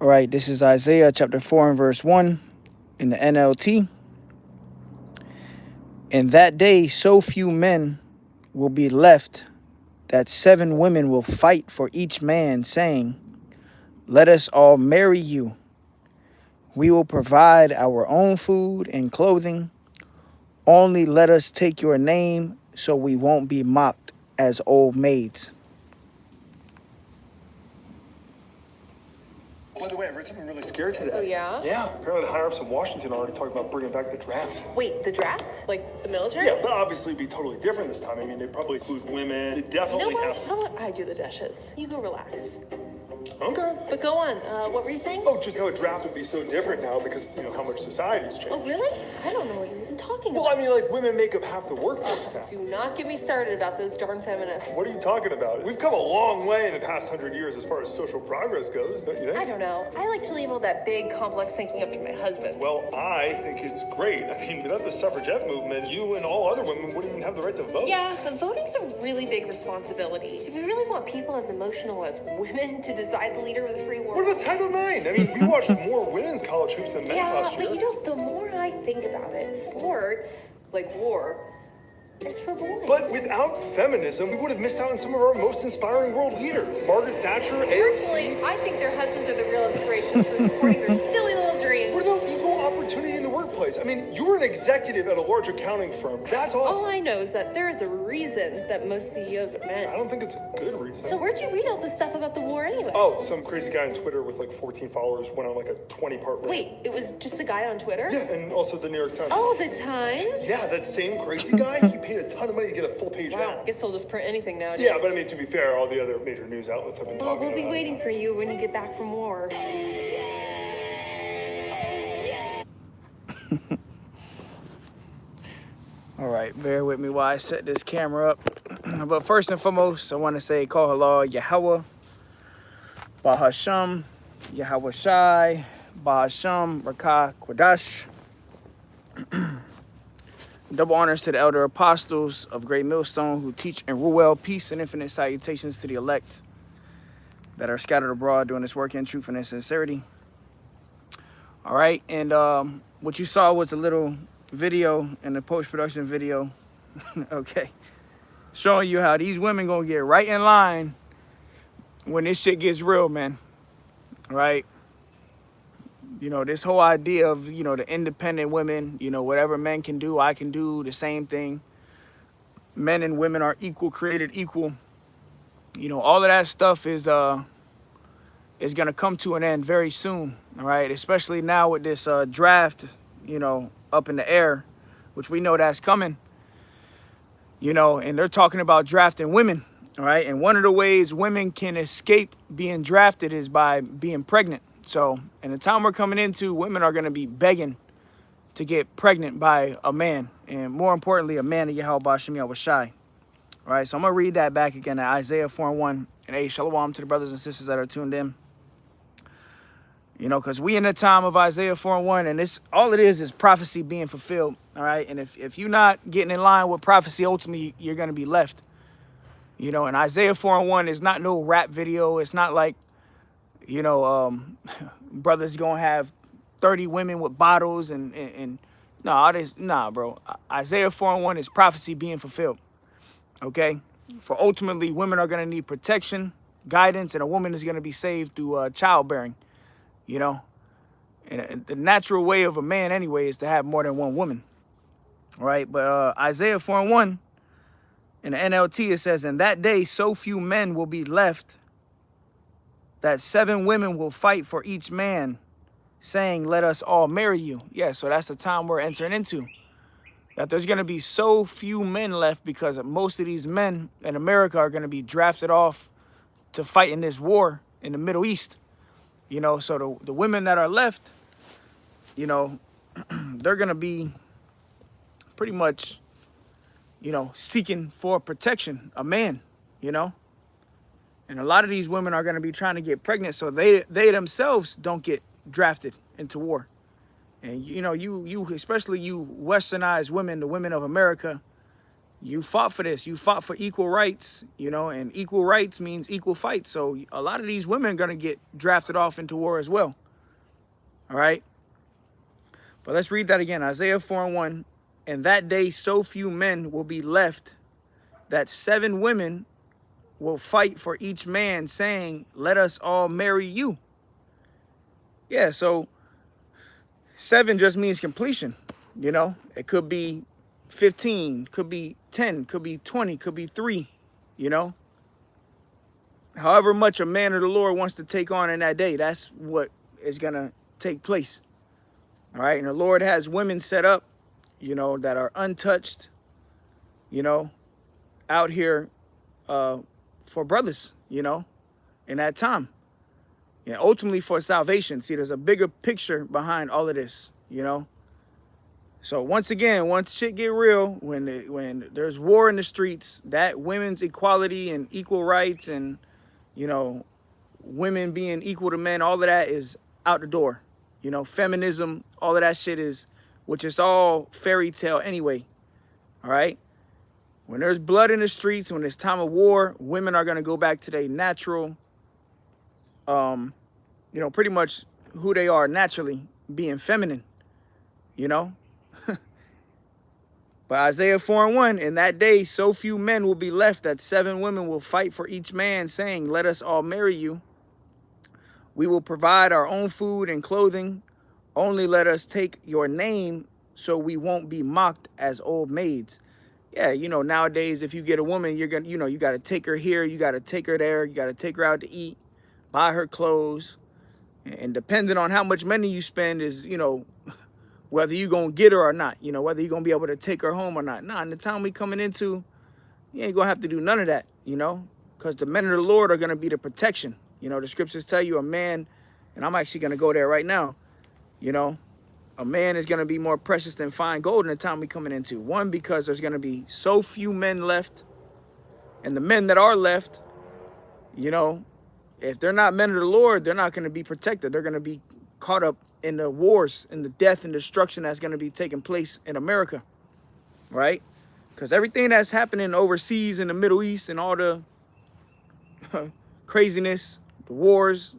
All right, this is Isaiah chapter 4 and verse 1 in the NLT. In that day, so few men will be left that 7 women will fight for each man, saying, "Let us all marry you. We will provide our own food and clothing. Only let us take your name so we won't be mocked as old maids." By the way, I read something really scary today. Oh, yeah? Yeah, apparently the higher-ups in Washington are already talking about bringing back the draft. Wait, the draft? Like the military? Yeah, but obviously it'd be totally different this time. I mean, they'd probably include women. They You know definitely what? have How about I do the dishes? You go relax. Okay. But go on. What were you saying? Oh, just how a draft would be so different now because, how much society's changed. Oh, really? I don't know what you're even talking Well, about. I mean, like, women make up half the workforce now. Do not get me started about those darn feminists. What are you talking about? We've come a long way in the past 100 years as far as social progress goes, don't you think? I don't know. I like to leave all that big, complex thinking up to my husband. Well, I think it's great. I mean, without the suffragette movement, you and all other women wouldn't even have the right to vote. Yeah, but voting's a really big responsibility. Do we really want people as emotional as women to decide the leader of the free world? What about Title IX? I mean, we watched more women's college hoops than men's Yeah, last year. but the more I think about it, sports, like war, is for boys. But without feminism, we would have missed out on some of our most inspiring world leaders. Margaret Thatcher, Personally, AOC. I think their husbands are the real inspirations for supporting their silly little dreams. What about equal opportunity in the workplace? I mean, you were an executive at a large accounting firm. That's awesome. All I know is that there is a reason that most CEOs are men. I don't think it's a good reason. So where'd you read all this stuff about the war anyway? Oh, some crazy guy on Twitter with like 14 followers went on like a 20-part rant. Wait, it was just a guy on Twitter? Yeah, and also the New York Times. Oh, the Times? Yeah, that same crazy guy, he paid a ton of money to get a full-page Wow, ad. guess they'll just print anything nowadays. Yeah, but I mean, to be fair, all the other major news outlets have been Well, talking we'll be about waiting it. for you when you get back from war. All right, bear with me while I set this camera up. But first and foremost, I want to say, Kol Halal Yahweh, Bahasham, Yahweh Shai, Bahasham, Rakah, Quadash. Double honors to the elder apostles of Great Millstone who teach and rule well, peace and infinite salutations to the elect that are scattered abroad doing this work in truth and in sincerity. All right, and what you saw was a little video and the post-production video, okay, showing you how these women gonna get right in line when this shit gets real, man. Right? This whole idea of, the independent women, whatever men can do, I can do the same thing. Men and women are equal, created equal. All of that stuff is gonna come to an end very soon, all right? Especially now with this draft, up in the air, which we know that's coming, and they're talking about drafting women, all right? And one of the ways women can escape being drafted is by being pregnant. So in the time we're coming into, women are going to be begging to get pregnant by a man, and more importantly, a man of Yahweh Ba'Shem Yahweh Shai. All right, so I'm going to read that back again at Isaiah 4:1. And hey, shalom to the brothers and sisters that are tuned in. Because we in the time of Isaiah 4:1, and this all it is prophecy being fulfilled. All right, and if you're not getting in line with prophecy, ultimately you're going to be left. And Isaiah 4:1 is not no rap video. It's not like, brothers gonna have 30 women with bottles and nah, bro. Isaiah 4:1 is prophecy being fulfilled. Okay, for ultimately women are gonna need protection, guidance, and a woman is gonna be saved through childbearing. And the natural way of a man anyway is to have more than one woman. All right, but Isaiah 4:1 in the NLT it says, "In that day so few men will be left that 7 women will fight for each man, saying, 'Let us all marry you.'" Yeah, so that's the time we're entering into. That there's going to be so few men left because most of these men in America are going to be drafted off to fight in this war in the Middle East. So the women that are left, they're going to be pretty much, seeking for protection, a man, And a lot of these women are going to be trying to get pregnant so they themselves don't get drafted into war. And, you especially you westernized women, the women of America, You fought for this. You fought for equal rights, you know, and equal rights means equal fights. So a lot of these women are going to get drafted off into war as well. All right. But let's read that again. Isaiah 4:1. And that day, so few men will be left that 7 women will fight for each man, saying, let us all marry you. Yeah, so 7 just means completion. You know, it could be 15, could be 10, could be 20, could be 3, you know. However much a man of the Lord wants to take on in that day, that's what is going to take place. All right. And the Lord has women set up, you know, that are untouched, you know, out here for brothers, you know, in that time. And ultimately for salvation. See, there's a bigger picture behind all of this, you know. So once again, once shit get real, when there's war in the streets, that women's equality and equal rights and, you know, women being equal to men, all of that is out the door. You know, feminism, all of that shit is, which is all fairy tale anyway. All right. When there's blood in the streets, when it's time of war, women are going to go back to their natural, you know, pretty much who they are naturally, being feminine, you know. But Isaiah 4:1, in that day, so few men will be left that 7 women will fight for each man, saying, let us all marry you. We will provide our own food and clothing. Only let us take your name so we won't be mocked as old maids. Yeah, you know, nowadays, if you get a woman, you're going to, you know, you got to take her here. You got to take her there. You got to take her out to eat, buy her clothes. And depending on how much money you spend is, you know, whether you're going to get her or not, you know, whether you're going to be able to take her home or not. Nah, in the time we coming into, you ain't going to have to do none of that, you know, because the men of the Lord are going to be the protection. You know, the scriptures tell you a man, and I'm actually going to go there right now, you know, a man is going to be more precious than fine gold in the time we coming into. One, because there's going to be so few men left, and the men that are left, you know, if they're not men of the Lord, they're not going to be protected. They're going to be caught up in the wars and the death and destruction that's going to be taking place in America, right? Because everything that's happening overseas in the Middle East and all the craziness, the wars,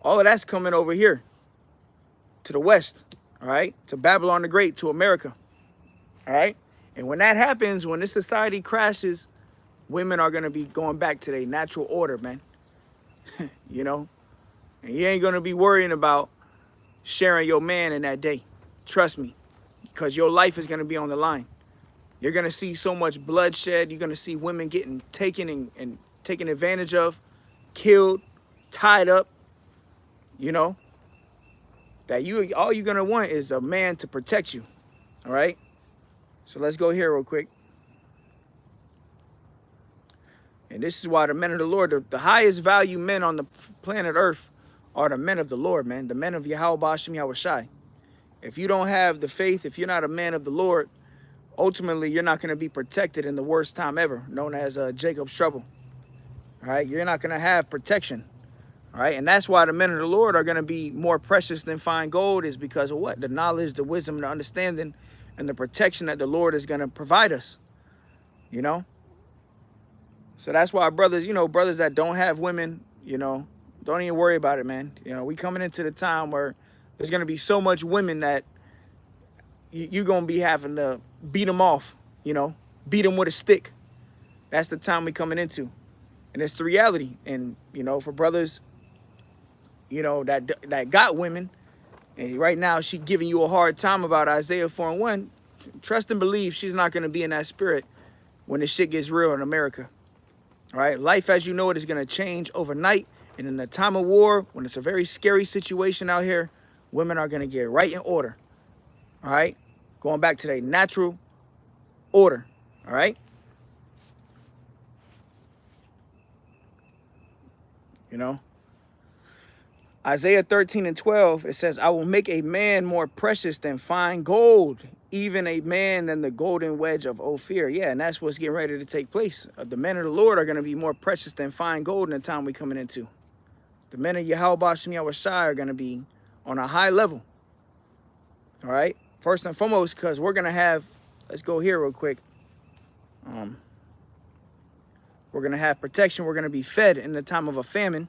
all of that's coming over here to the West, all right? To Babylon the Great, to America, all right? And when that happens, when this society crashes, women are going to be going back to their natural order, man. You know? And you ain't going to be worrying about sharing your man in that day. Trust me. Because your life is going to be on the line. You're going to see so much bloodshed. You're going to see women getting taken and taken advantage of, killed, tied up, you know, that all you're going to want is a man to protect you. All right. So let's go here real quick. And this is why the men of the Lord, the highest value men on the planet Earth are the men of the Lord, man. The men of Yahweh Bashim Yahushai. If you don't have the faith, if you're not a man of the Lord, ultimately you're not going to be protected in the worst time ever, known as Jacob's trouble. All right. You're not going to have protection. All right. And that's why the men of the Lord are going to be more precious than fine gold, is because of what? The knowledge, the wisdom, the understanding, and the protection that the Lord is going to provide us, you know? So that's why brothers, you know, brothers that don't have women, you know, don't even worry about it, man. You know, we coming into the time where there's going to be so much women that you're going to be having to beat them off, you know, beat them with a stick. That's the time we coming into. And it's the reality. And, you know, for brothers, you know, that got women, and right now she giving you a hard time about Isaiah 4:1, trust and believe she's not going to be in that spirit when the shit gets real in America. All right. Life as you know it is going to change overnight. And in the time of war, when it's a very scary situation out here, women are going to get right in order. All right. Going back to their natural order. All right. You know, Isaiah 13:12, it says, I will make a man more precious than fine gold, even a man than the golden wedge of Ophir. Yeah, and that's what's getting ready to take place. The men of the Lord are going to be more precious than fine gold in the time we're coming into. The men of Yahweh Bashim Yahushai are going to be on a high level. All right. First and foremost, because we're going to have, let's go here real quick. We're going to have protection. We're going to be fed in the time of a famine.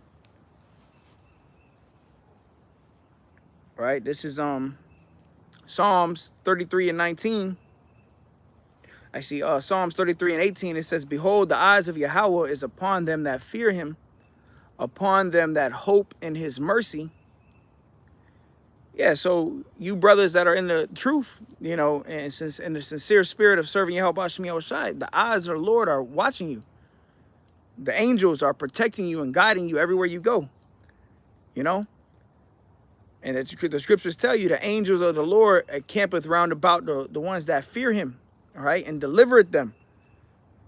Right? This is Psalms 33 and 19. Actually, Psalms 33 and 18, it says, behold, the eyes of Yahweh is upon them that fear him, upon them that hope in his mercy. Yeah, so you brothers that are in the truth, you know, and since in the sincere spirit of serving Yahweh B'Shem Yahushai, the eyes of the Lord are watching you. The angels are protecting you and guiding you everywhere you go, you know. And the scriptures tell you the angels of the Lord encampeth round about the ones that fear him, all right, and delivereth them.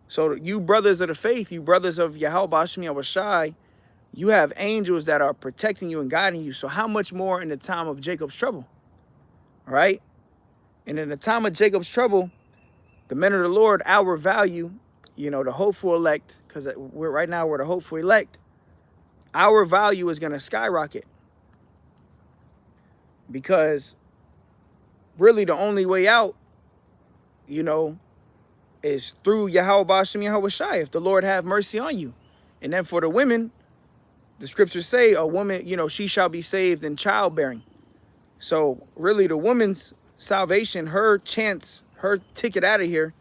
So you brothers of the faith, you brothers of Yahweh B'Shem Yahushai, you have angels that are protecting you and guiding you. So how much more in the time of Jacob's trouble? All right. And in the time of Jacob's trouble, the men of the Lord, our value, you know, the hopeful elect, because right now we're the hopeful elect, our value is going to skyrocket. Because really the only way out, you know, is through Yahweh B'Shem Yahushai, if the Lord have mercy on you. And then for the women, the scriptures say a woman, you know, she shall be saved in childbearing. So really the woman's salvation, her chance, her ticket out of here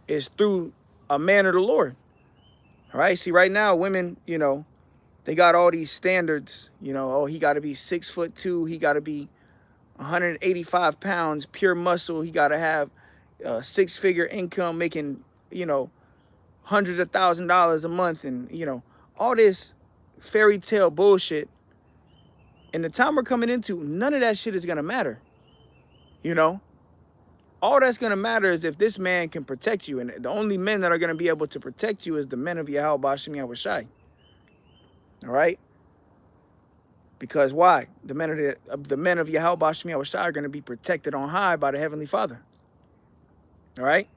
is through a man of the Lord. All right. See, right now, women, you know, they got all these standards, you know, oh, he got to be 6'2". He got to be 185 pounds, pure muscle. He got to have a 6-figure income, making, you know, hundreds of $1,000s a month. And, you know, all this fairy tale bullshit. And the time we're coming into, none of that shit is going to matter. You know, all that's going to matter is if this man can protect you. And the only men that are going to be able to protect you is the men of Yahweh B'Shem Yahushai. All right. Because why? The men of Yahweh B'Shem Yahushai are going to be protected on high by the Heavenly Father. All right.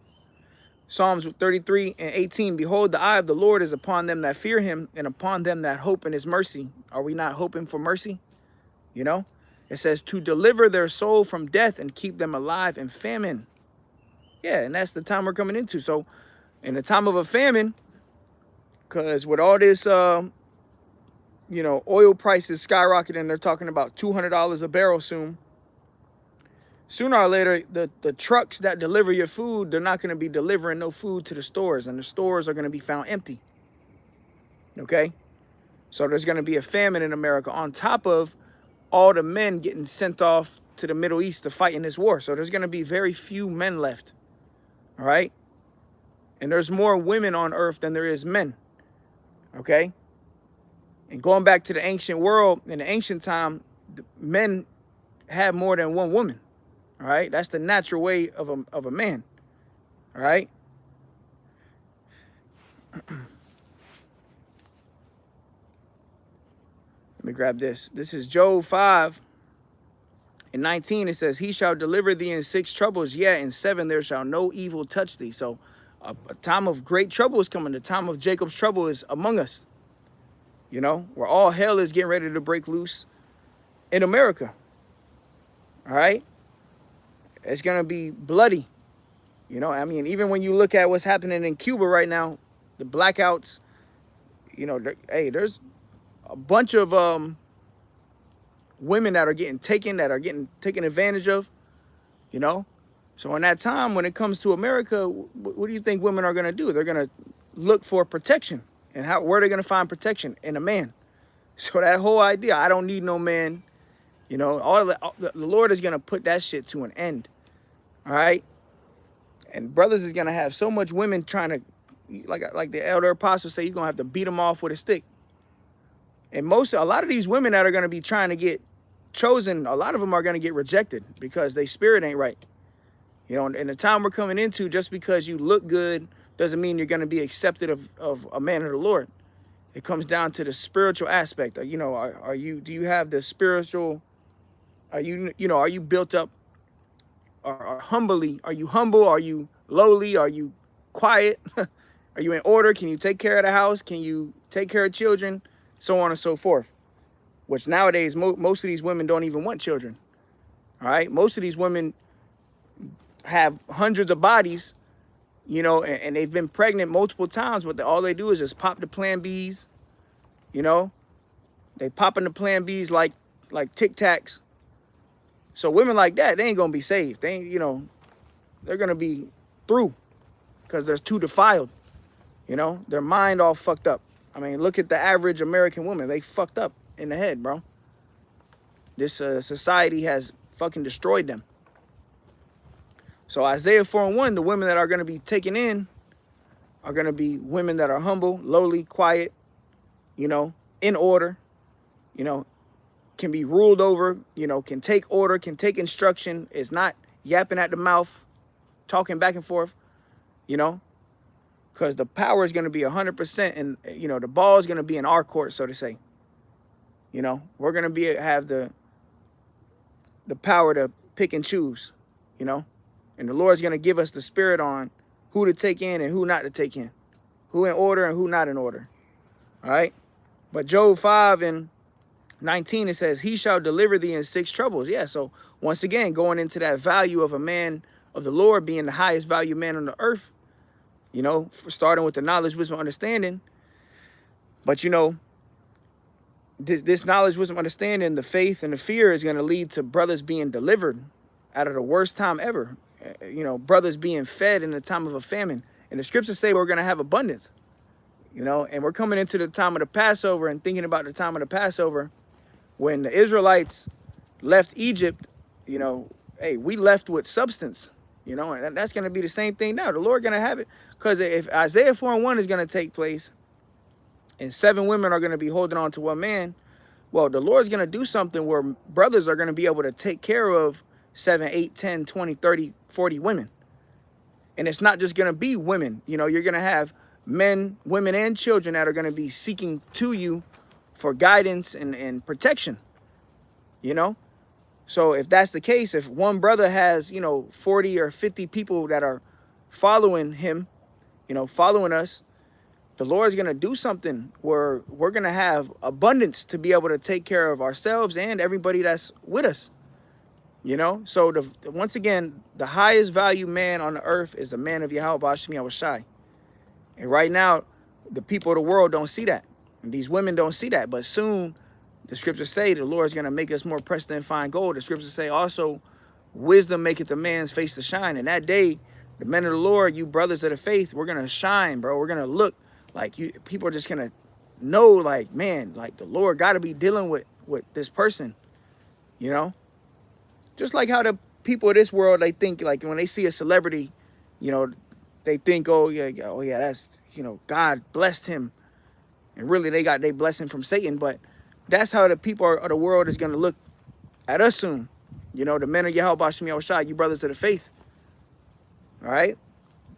Psalms 33 and 18, behold, the eye of the Lord is upon them that fear him and upon them that hope in his mercy. Are we not hoping for mercy? You know, it says to deliver their soul from death and keep them alive in famine. Yeah, and that's the time we're coming into. So in the time of a famine, because with all this, you know, oil prices skyrocketing, they're talking about $200 a barrel soon. Sooner or later, the trucks that deliver your food, they're not going to be delivering no food to the stores, and the stores are going to be found empty. Okay? So there's going to be a famine in America on top of all the men getting sent off to the Middle East to fight in this war. So there's going to be very few men left. All right? And there's more women on earth than there is men. Okay? And going back to the ancient world, in the ancient time, men had more than one woman. All right, that's the natural way of a man. All right. Let me grab this. This is Job 5 and 19. It says, he shall deliver thee in 6 troubles, yet in 7 there shall no evil touch thee. So a time of great trouble is coming. The time of Jacob's trouble is among us. You know, where all hell is getting ready to break loose in America. All right. It's going to be bloody. You know, I mean, even when you look at what's happening in Cuba right now, the blackouts, you know, hey, there's a bunch of women that are getting taken advantage of, you know. So in that time, when it comes to America, what do you think women are going to do? They're going to look for protection. And where are they going to find protection? In a man. So that whole idea, I don't need no man, you know, the Lord is going to put that shit to an end. All right. And brothers is going to have so much women trying to, like the elder apostles say, you're going to have to beat them off with a stick. And a lot of these women that are going to be trying to get chosen, a lot of them are going to get rejected because their spirit ain't right. You know, in the time we're coming into, just because you look good doesn't mean you're going to be accepted of a man of the Lord. It comes down to the spiritual aspect. You know, do you have the spiritual, are you built up? Are you humble? Are you lowly? Are you quiet? Are you in order? Can you take care of the house? Can you take care of children? So on and so forth. Which nowadays, most of these women don't even want children. All right. Most of these women have hundreds of bodies, you know, and they've been pregnant multiple times, but all they do is just pop the Plan Bs, you know. They popping the Plan Bs like Tic Tacs. So women like that, they ain't gonna be saved. They ain't, you know, they're gonna be through because they're too defiled. You know, their mind all fucked up. I mean, look at the average American woman. They fucked up in the head, bro. This society has fucking destroyed them. So Isaiah 4:1, the women that are going to be taken in are going to be women that are humble, lowly, quiet, you know, in order, you know, can be ruled over, you know, can take order, can take instruction, is not yapping at the mouth, talking back and forth, you know, because the power is going to be 100%, and, you know, the ball is going to be in our court, so to say. You know, we're going to have the power to pick and choose, you know, and the Lord's going to give us the spirit on who to take in and who not to take in, who in order and who not in order. All right. But Job 5:19, it says, he shall deliver thee in 6 troubles. Yeah. So once again, going into that value of a man of the Lord being the highest value man on the earth, you know, starting with the knowledge, wisdom, understanding. But, you know, this knowledge, wisdom, understanding, the faith and the fear is going to lead to brothers being delivered out of the worst time ever. You know, brothers being fed in the time of a famine. And the scriptures say we're going to have abundance, you know, and we're coming into the time of the Passover and thinking about the time of the Passover when the Israelites left Egypt. You know, hey, we left with substance, you know, and that's going to be the same thing now. The Lord going to have it, because if Isaiah 4:1 is going to take place and 7 women are going to be holding on to one man, well, the Lord's going to do something where brothers are going to be able to take care of 7, 8, 10, 20, 30, 40 women. And it's not just going to be women. You know, you're going to have men, women, and children that are going to be seeking to you for guidance and protection, you know. So if that's the case, if one brother has, you know, 40 or 50 people that are following him, you know, following us, the Lord's going to do something where we're going to have abundance to be able to take care of ourselves and everybody that's with us. You know, so once again, the highest value man on the earth is the man of Yahweh Ba'ashim Yahushai. And right now, the people of the world don't see that. And these women don't see that. But soon, the scriptures say the Lord is going to make us more pressed than fine gold. The scriptures say also, wisdom maketh the man's face to shine. And that day, the men of the Lord, you brothers of the faith, we're going to shine, bro. We're going to look like you. People are just going to know, like, man, like the Lord got to be dealing with this person, you know. Just like how the people of this world, they think, like, when they see a celebrity, you know, they think, oh yeah, that's, you know, God blessed him. And really, they got their blessing from Satan. But that's how the people of the world is going to look at us soon. You know, the men of Yahweh Ba'ashim Yahushai, you brothers of the faith. All right?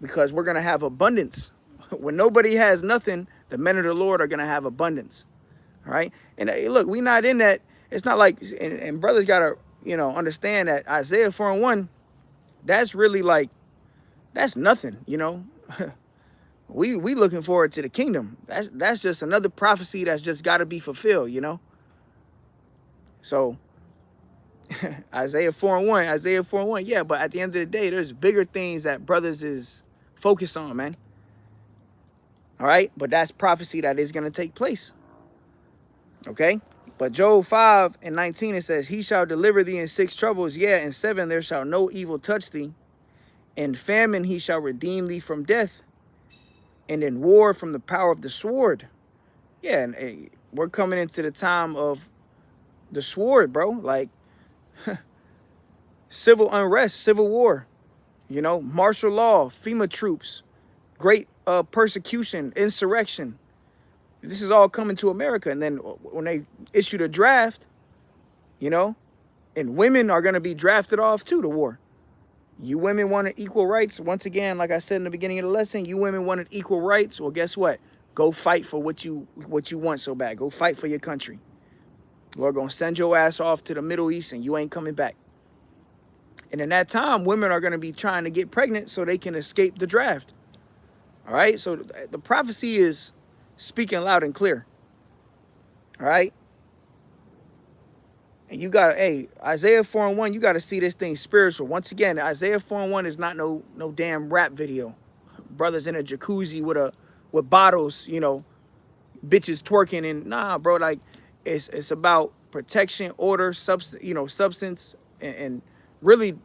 Because we're going to have abundance. When nobody has nothing, the men of the Lord are going to have abundance. All right? And look, we not in that. It's not like, and brothers got to, you know, understand that Isaiah 4:1, that's really like, that's nothing, you know. we looking forward to the kingdom. That's just another prophecy that's just got to be fulfilled, you know. So Isaiah 4:1, yeah, but at the end of the day, there's bigger things that brothers is focused on, man. All right, but that's prophecy that is going to take place. Okay. But Job 5:19, it says, he shall deliver thee in 6 troubles. Yeah, in 7 there shall no evil touch thee. In famine he shall redeem thee from death. And in war from the power of the sword. Yeah, and hey, we're coming into the time of the sword, bro. Like, civil unrest, civil war. You know, martial law, FEMA troops, great persecution, insurrection. This is all coming to America. And then when they issue the draft, you know, and women are going to be drafted off to the war. You women wanted equal rights. Once again, like I said in the beginning of the lesson, you women wanted equal rights. Well, guess what? Go fight for what you want so bad. Go fight for your country. We're going to send your ass off to the Middle East and you ain't coming back. And in that time, women are going to be trying to get pregnant so they can escape the draft. All right? So the prophecy is speaking loud and clear. All right? And you got to, hey, Isaiah 4:1, you got to see this thing spiritual. Once again, Isaiah 4:1 is not no damn rap video. brothers in a jacuzzi with bottles, you know, bitches twerking, and nah, bro, like it's about protection, order, substance, and really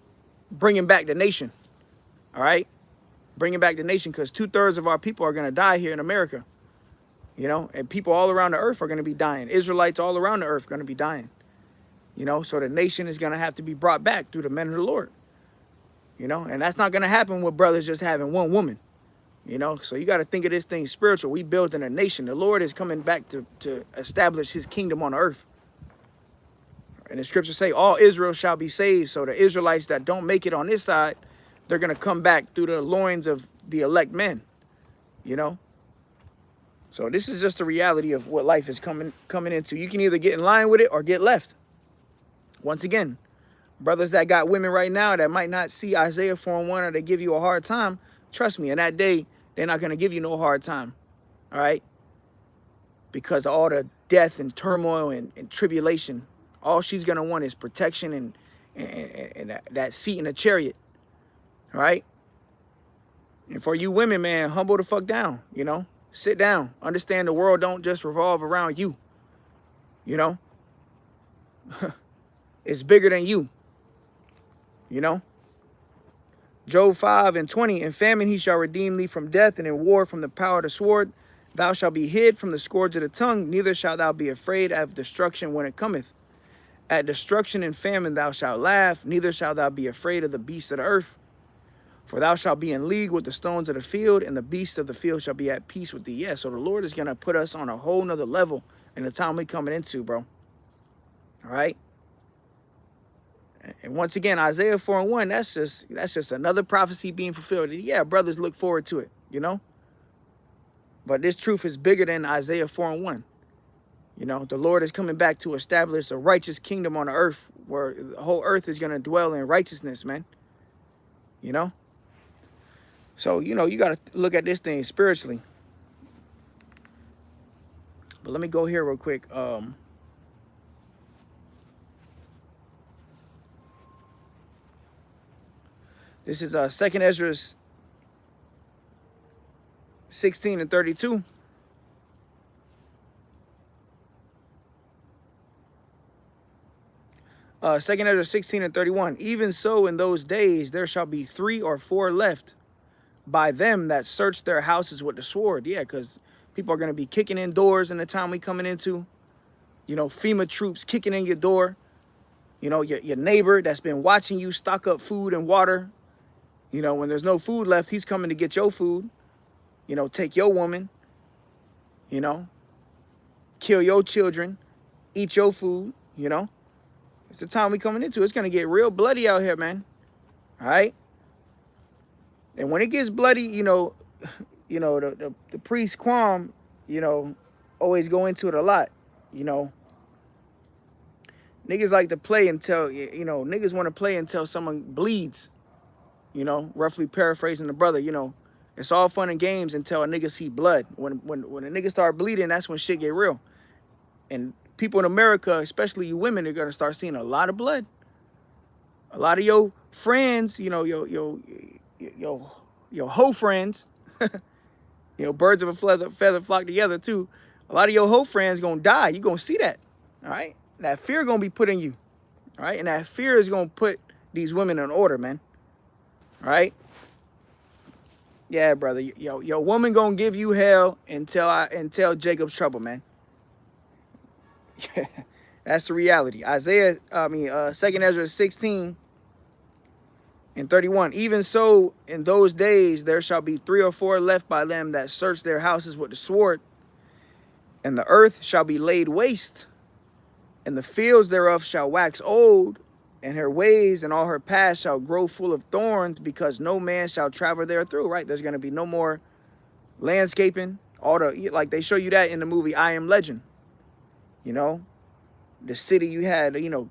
bringing back the nation. All right, bringing back the nation, because 2/3 of our people are gonna die here in America, you know, and people all around the earth are gonna be dying. Israelites all around the earth are gonna be dying, you know. So the nation is gonna have to be brought back through the men of the Lord, you know, and that's not gonna happen with brothers just having one woman. You know, so you got to think of this thing spiritual. We building a nation. The Lord is coming back to establish his kingdom on earth. And the scriptures say all Israel shall be saved. So the Israelites that don't make it on this side, they're going to come back through the loins of the elect men, you know. So this is just the reality of what life is coming into. You can either get in line with it or get left. Once again, brothers that got women right now that might not see Isaiah 4:1, or they give you a hard time, trust me, in that day, they're not going to give you no hard time, all right? Because of all the death and turmoil and tribulation, all she's going to want is protection and that seat in a chariot, all right? And for you women, man, humble the fuck down, you know? Sit down. Understand the world don't just revolve around you, you know? It's bigger than you, you know? Job 5:20, in famine he shall redeem thee from death, and in war from the power of the sword. Thou shalt be hid from the scourge of the tongue, neither shalt thou be afraid of destruction when it cometh. At destruction and famine thou shalt laugh, neither shalt thou be afraid of the beasts of the earth. For thou shalt be in league with the stones of the field, and the beasts of the field shall be at peace with thee. Yeah, so the Lord is going to put us on a whole nother level in the time we coming into, bro. All right? And once again, Isaiah 4:1, that's just another prophecy being fulfilled. Yeah, brothers look forward to it, you know? But this truth is bigger than Isaiah 4:1. You know, the Lord is coming back to establish a righteous kingdom on the earth where the whole earth is going to dwell in righteousness, man. You know? So, you know, you got to look at this thing spiritually. But let me go here real quick. This is 2nd Ezra 16:32. Second Ezra 16:31. Even so, in those days there shall be 3 or 4 left by them that search their houses with the sword. Yeah, because people are going to be kicking in doors in the time we coming into. You know, FEMA troops kicking in your door. You know, your neighbor that's been watching you stock up food and water. You know, when there's no food left, he's coming to get your food. You know, take your woman. You know, kill your children, eat your food, you know. It's the time we coming into. It's going to get real bloody out here, man. All right? And when it gets bloody, you know, the priest Quam, you know, always go into it a lot, you know. Niggas like to play until, you know, niggas want to play until someone bleeds. You know, roughly paraphrasing the brother, you know, it's all fun and games until a nigga see blood. When a nigga start bleeding, that's when shit get real. And people in America, especially you women, are gonna start seeing a lot of blood. A lot of your friends, you know, your hoe friends, you know, birds of a feather flock together too. A lot of your hoe friends gonna die. You gonna see that, all right? That fear gonna be put in you, all right? And that fear is gonna put these women in order, man. Right? Yeah, brother. Your woman gonna give you hell until Jacob's trouble, man. That's the reality. 2nd Ezra 16:31. Even so, in those days there shall be 3 or 4 left by them that search their houses with the sword, and the earth shall be laid waste, and the fields thereof shall wax old, and her ways and all her paths shall grow full of thorns, because no man shall travel there through. Right? There's going to be no more landscaping. Like they show you that in the movie I Am Legend. You know, the city you had, you know,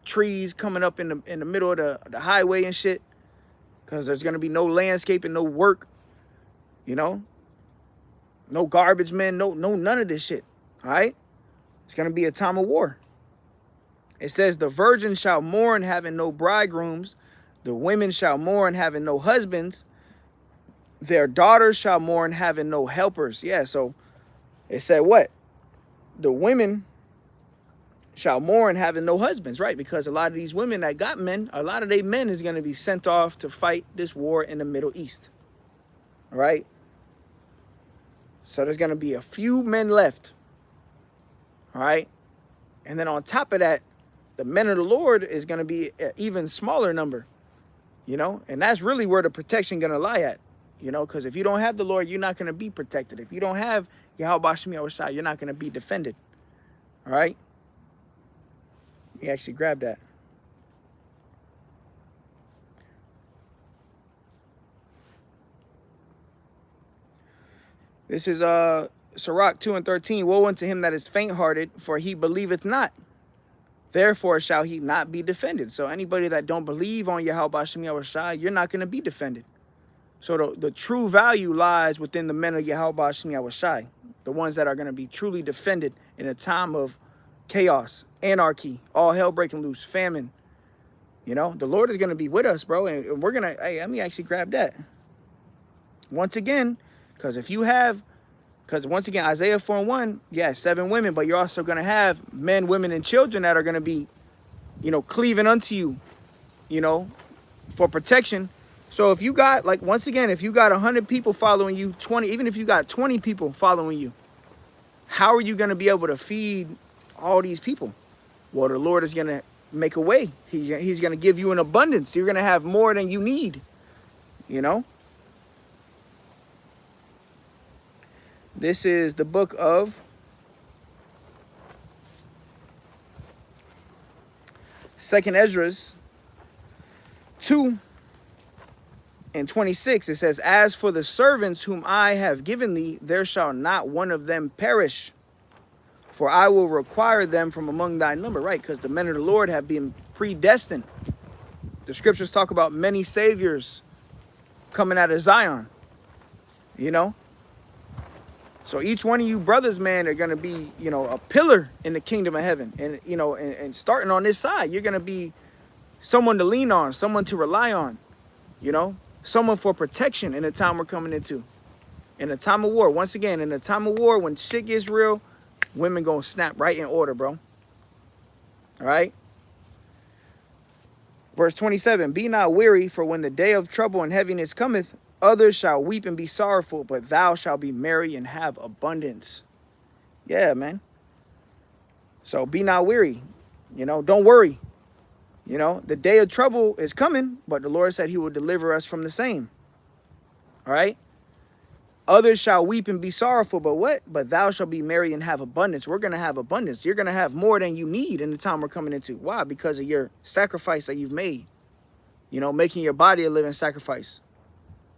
trees coming up in the middle of the highway and shit, because there's going to be no landscaping, no work. You know, no garbage men, no none of this shit. All right? It's going to be a time of war. It says, the virgin shall mourn having no bridegrooms. The women shall mourn having no husbands. Their daughters shall mourn, having no helpers. Yeah, so it said what? The women shall mourn, having no husbands, right? Because a lot of these women that got men, a lot of their men is going to be sent off to fight this war in the Middle East. All right? So there's going to be a few men left. All right? And then on top of that, the men of the Lord is going to be an even smaller number. You know? And that's really where the protection going to lie at. You know? Because if you don't have the Lord, you're not going to be protected. If you don't have Yahweh Shem Yahushua, you're not going to be defended. All right? He actually grabbed that. This is Sirach 2:13. Woe unto him that is faint-hearted, for he believeth not. Therefore shall he not be defended. So anybody that don't believe on Yahweh Shem Yahushua, you're not going to be defended. So the true value lies within the men of Yahweh Shem Yahushua, the ones that are going to be truly defended in a time of chaos, anarchy, all hell breaking loose, famine. You know, the Lord is going to be with us, bro. And we're going to, hey, let me actually grab that. Once again, because once again, Isaiah 4:1, yeah, 7 women, but you're also going to have men, women, and children that are going to be, you know, cleaving unto you, you know, for protection. So if you got, like, once again, if you got 100 people following you, 20, even if you got 20 people following you, how are you going to be able to feed all these people? Well, the Lord is going to make a way. He's going to give you an abundance. You're going to have more than you need, you know? This is the book of Second Ezra 2:26. It says, as for the servants whom I have given thee, there shall not one of them perish, for I will require them from among thy number. Right, because the men of the Lord have been predestined. The scriptures talk about many saviors coming out of Zion, you know? So each one of you brothers, man, are going to be, you know, a pillar in the kingdom of heaven. And, you know, and starting on this side, you're going to be someone to lean on, someone to rely on, you know, someone for protection in the time we're coming into. In a time of war, once again, in a time of war, when shit gets real, women going to snap right in order, bro. All right? Verse 27, be not weary, for when the day of trouble and heaviness cometh, others shall weep and be sorrowful, but thou shalt be merry and have abundance. Yeah, man. So be not weary. You know, don't worry. You know, the day of trouble is coming, but the Lord said he will deliver us from the same. All right? Others shall weep and be sorrowful, but what? But thou shalt be merry and have abundance. We're going to have abundance. You're going to have more than you need in the time we're coming into. Why? Because of your sacrifice that you've made. You know, making your body a living sacrifice.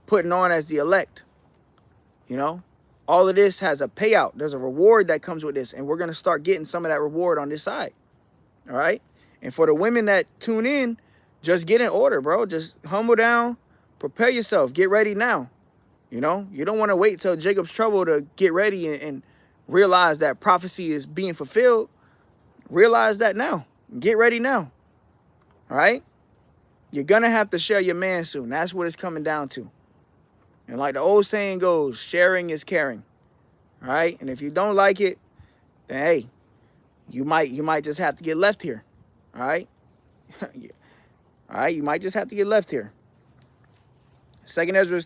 Putting on as the elect. You know, all of this has a payout. There's a reward that comes with this, and we're going to start getting some of that reward on this side. All right? And for the women that tune in, just get in order, bro. Just humble down, prepare yourself, get ready now. You know, you don't want to wait till Jacob's trouble to get ready and realize that prophecy is being fulfilled. Realize that now. Get ready now. All right? You're going to have to share your man soon. That's what it's coming down to. And like the old saying goes, sharing is caring. All right? And if you don't like it, then hey, you might just have to get left here. All right? All right, you might just have to get left here. 2 Ezra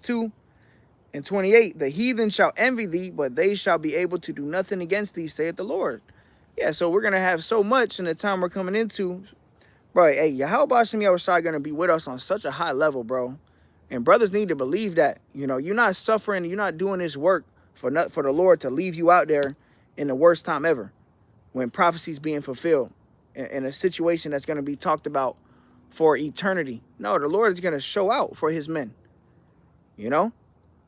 2:28, the heathen shall envy thee, but they shall be able to do nothing against thee, saith the Lord. Yeah, so we're going to have so much in the time we're coming into. Bro, hey, Yahweh Shem Yahushua going to be with us on such a high level, bro. And brothers need to believe that. You know, you're not suffering, you're not doing this work for the Lord to leave you out there in the worst time ever, when prophecy's being fulfilled in a situation that's going to be talked about for eternity. No, the Lord is going to show out for his men. You know,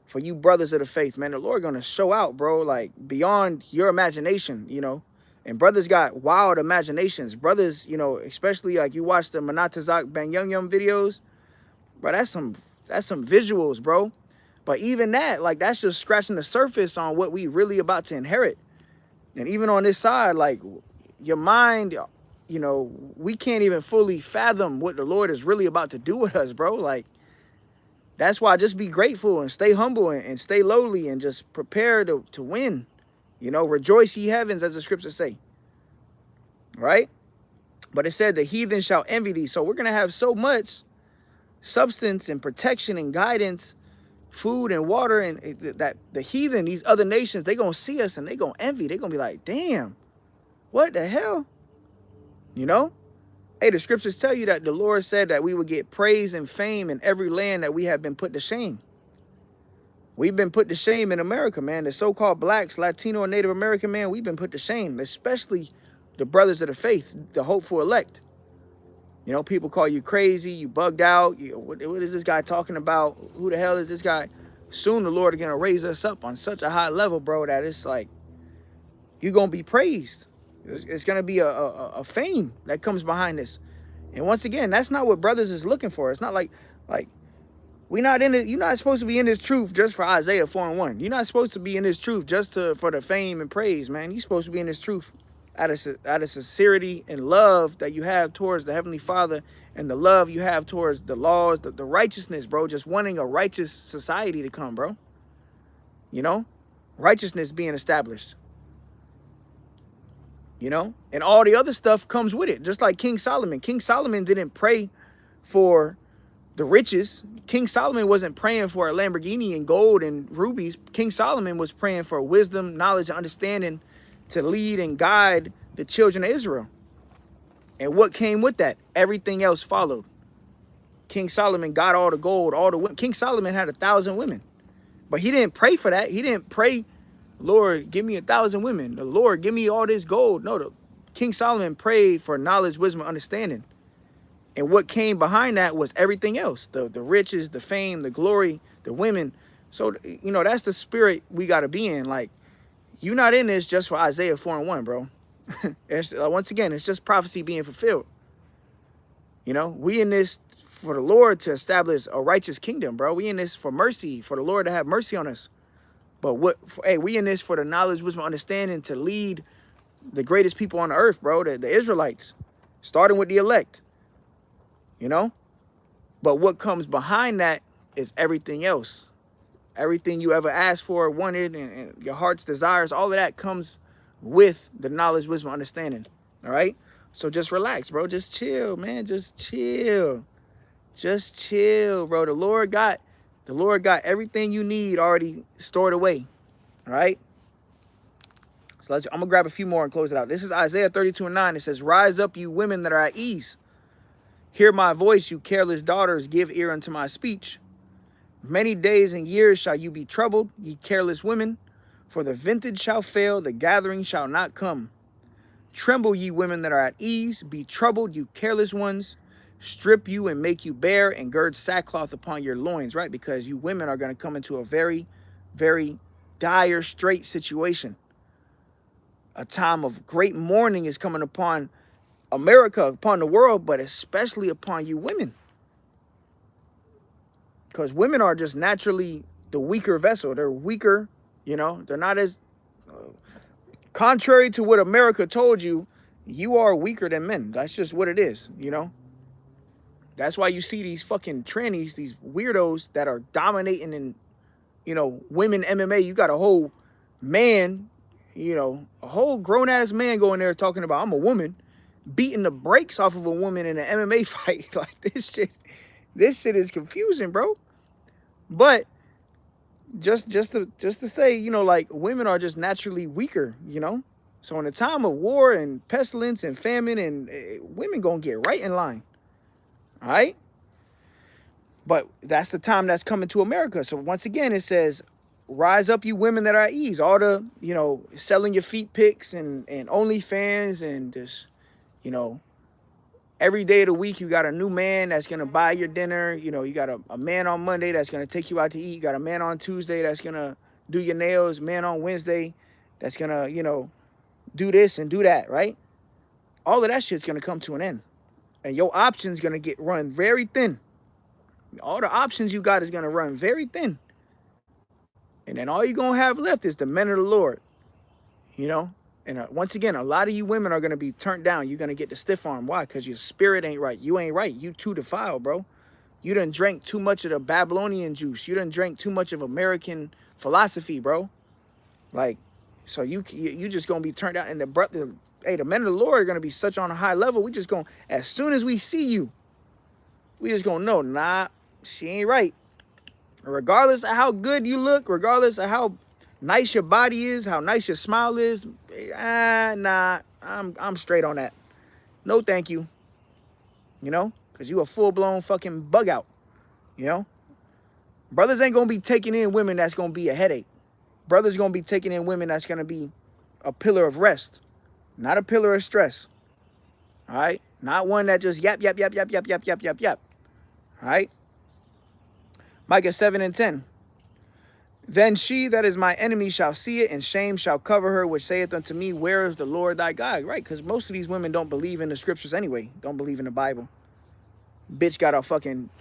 for you brothers of the faith, man, the Lord going to show out, bro, like beyond your imagination, you know. And brothers got wild imaginations. Brothers, you know, especially like you watch the Manatazak Ben Yum Yum videos, bro, that's some visuals, bro. But even that, like, that's just scratching the surface on what we really about to inherit. And even on this side, like, your mind, you know, we can't even fully fathom what the Lord is really about to do with us, bro. Like, That's why just be grateful and stay humble and stay lowly and just prepare to win. You know, rejoice ye heavens, as the scriptures say. Right? But it said the heathen shall envy thee. So we're going to have so much substance and protection and guidance, food and water, and that the heathen, these other nations, they going to see us and they going to envy. They going to be like, damn, what the hell? You know? Hey, the scriptures tell you that the Lord said that we would get praise and fame in every land that we have been put to shame. We've been put to shame in America, man. The so-called blacks, Latino, and Native American, man, we've been put to shame, especially the brothers of the faith, the hopeful elect. You know, people call you crazy, you bugged out. What is this guy talking about? Who the hell is this guy? Soon the Lord is going to raise us up on such a high level, bro, that it's like, you're going to be praised. It's going to be a fame that comes behind this. And once again, that's not what brothers is looking for. It's not like we're not in it. You're not supposed to be in this truth just for Isaiah 4:1. You're not supposed to be in this truth just for the fame and praise, man. You're supposed to be in this truth out of sincerity and love that you have towards the Heavenly Father, and the love you have towards the laws, the righteousness, bro. Just wanting a righteous society to come, bro. You know, righteousness being established. You know, and all the other stuff comes with it. Just like King Solomon. King Solomon didn't pray for the riches. King Solomon wasn't praying for a Lamborghini and gold and rubies. King Solomon was praying for wisdom, knowledge, and understanding to lead and guide the children of Israel. And what came with that? Everything else followed. King Solomon got all the gold, all the women. King Solomon had 1,000 women. But he didn't pray for that. He didn't pray, Lord, give me 1,000 women. The Lord, give me all this gold. No, King Solomon prayed for knowledge, wisdom, and understanding. And what came behind that was everything else. The riches, the fame, the glory, the women. So, you know, that's the spirit we got to be in. Like, you're not in this just for Isaiah 4:1, bro. Once again, it's just prophecy being fulfilled. You know, we in this for the Lord to establish a righteous kingdom, bro. We in this for mercy, for the Lord to have mercy on us. But we in this for the knowledge, wisdom, understanding to lead the greatest people on the earth, bro, the Israelites, starting with the elect, you know? But what comes behind that is everything else. Everything you ever asked for, wanted, and your heart's desires, all of that comes with the knowledge, wisdom, understanding, all right? So just relax, bro. Just chill, man. Just chill. Just chill, bro. The Lord got everything you need already stored away, all right? So I'm going to grab a few more and close it out. This is Isaiah 32:9. It says, rise up, you women that are at ease. Hear my voice, you careless daughters. Give ear unto my speech. Many days and years shall you be troubled, ye careless women. For the vintage shall fail, the gathering shall not come. Tremble, ye women that are at ease. Be troubled, you careless ones. Strip you and make you bare, and gird sackcloth upon your loins, right? Because you women are going to come into a very, very dire, straight situation. A time of great mourning is coming upon America, upon the world, but especially upon you women. Because women are just naturally the weaker vessel. They're weaker, you know. They're not as... contrary to what America told you, you are weaker than men. That's just what it is, you know. That's why you see these fucking trannies, these weirdos that are dominating in, you know, women MMA. You got a whole man, you know, a whole grown-ass man going there talking about, I'm a woman, beating the brakes off of a woman in an MMA fight. Like, this shit is confusing, bro. But just to say, you know, like, women are just naturally weaker, you know. So in a time of war and pestilence and famine, and women gonna get right in line. All right. But that's the time that's coming to America. So once again, it says, rise up, you women that are at ease. All the, you know, selling your feet pics and OnlyFans and this, you know, every day of the week, you got a new man that's going to buy your dinner. You know, you got a man on Monday that's going to take you out to eat. You got a man on Tuesday that's going to do your nails. Man on Wednesday that's going to, you know, do this and do that, right? All of that shit's going to come to an end. And your options going to get run very thin. All the options you got is going to run very thin. And then all you're going to have left is the men of the Lord. You know? And once again, a lot of you women are going to be turned down. You're going to get the stiff arm. Why? Because your spirit ain't right. You ain't right. You too defiled, bro. You done drank too much of the Babylonian juice. You done drank too much of American philosophy, bro. Like, so you just gonna be turned out. And the brother, hey, the men of the Lord are gonna be such on a high level. We just gonna, as soon as we see you, we just gonna know, nah, she ain't right. Regardless of how good you look, regardless of how nice your body is, how nice your smile is, nah, I'm straight on that. No, thank you. You know, because you a full-blown fucking bug out. You know, brothers ain't gonna be taking in women that's gonna be a headache. Brothers gonna be taking in women that's gonna be a pillar of rest, not a pillar of stress. All right, not one that just yap. All right. Micah 7:10. Then she that is my enemy shall see it, and shame shall cover her, which saith unto me, where is the Lord thy God? Right, because most of these women don't believe in the scriptures anyway. Don't believe in the Bible. Bitch got a fucking,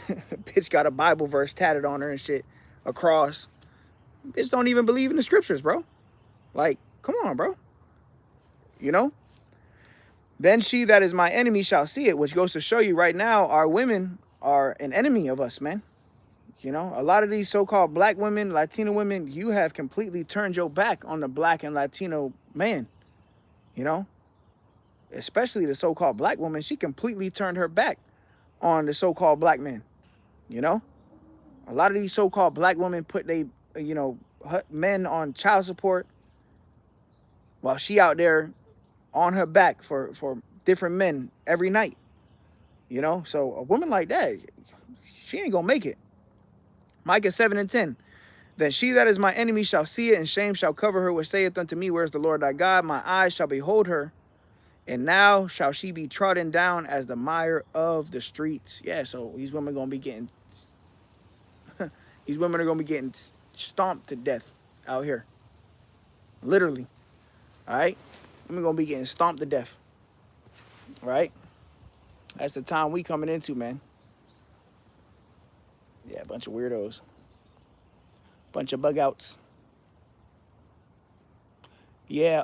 bitch got a Bible verse tatted on her and shit, a cross. Bitch don't even believe in the scriptures, bro. Like, come on, bro. You know? Then she that is my enemy shall see it, which goes to show you right now, our women are an enemy of us, man. You know, a lot of these so-called black women, Latino women, you have completely turned your back on the black and Latino man. You know, especially the so-called black woman, she completely turned her back on the so-called black man. You know, a lot of these so-called black women put they, you know, men on child support while she out there on her back for different men every night. You know, so a woman like that, she ain't gonna make it. Micah 7:10. Then she that is my enemy shall see it, and shame shall cover her, which saith unto me, where is the Lord thy God? My eyes shall behold her, and now shall she be trodden down as the mire of the streets. Yeah, so these women gonna be getting these women are gonna be getting stomped to death out here. Literally. All right? Women gonna be getting stomped to death. All right? That's the time we coming into, man. Yeah, a bunch of weirdos. Bunch of bug outs. Yeah,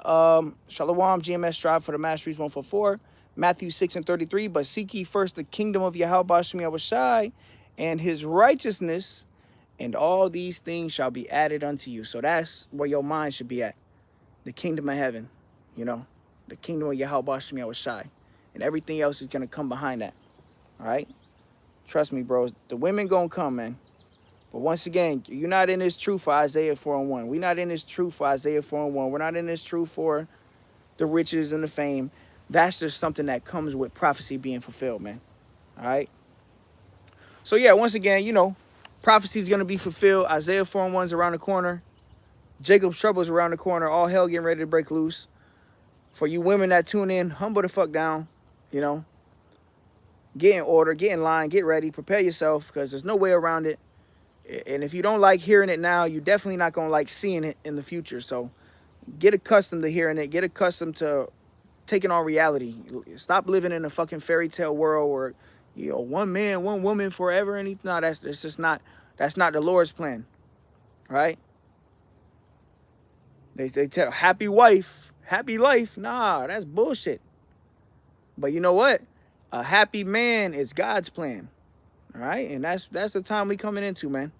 Shalom, GMS strive for the masteries 144. Matthew 6:33. But seek ye first the kingdom of Yahweh Shem Yahushai and his righteousness, and all these things shall be added unto you. So that's where your mind should be at. The kingdom of heaven, you know, the kingdom of Yahweh Shem Yahushai. And everything else is going to come behind that. All right? Trust me, bros. The women gonna come, man. But once again, you're not in this truth for Isaiah 4:1. We're not in this truth for Isaiah 4:1. We're not in this truth for the riches and the fame. That's just something that comes with prophecy being fulfilled, man. All right? So, yeah, once again, you know, prophecy is going to be fulfilled. Isaiah 4:1 is around the corner. Jacob's trouble is around the corner. All hell getting ready to break loose. For you women that tune in, humble the fuck down, you know. Get in order, get in line, get ready, prepare yourself, because there's no way around it. And if you don't like hearing it now, you're definitely not going to like seeing it in the future. So get accustomed to hearing it. Get accustomed to taking on reality. Stop living in a fucking fairy tale world where, you know, one man, one woman forever. And no, that's just not, that's not the Lord's plan. Right? They tell happy wife, happy life. Nah, that's bullshit. But you know what? A happy man is God's plan. All right? And that's the time we coming into, man.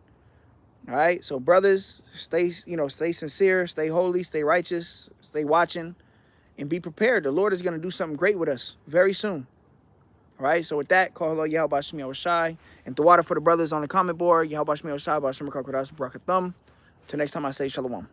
All right? So brothers, stay sincere, stay holy, stay righteous, stay watching, and be prepared. The Lord is going to do something great with us very soon. All right? So with that, call Allah Yahweh Shem Yahushai. And the water for the brothers on the comment board. Yahweh Shem Yahushai, Ba'ashem Rakakodas, Brakathum. Till next time I say shalom.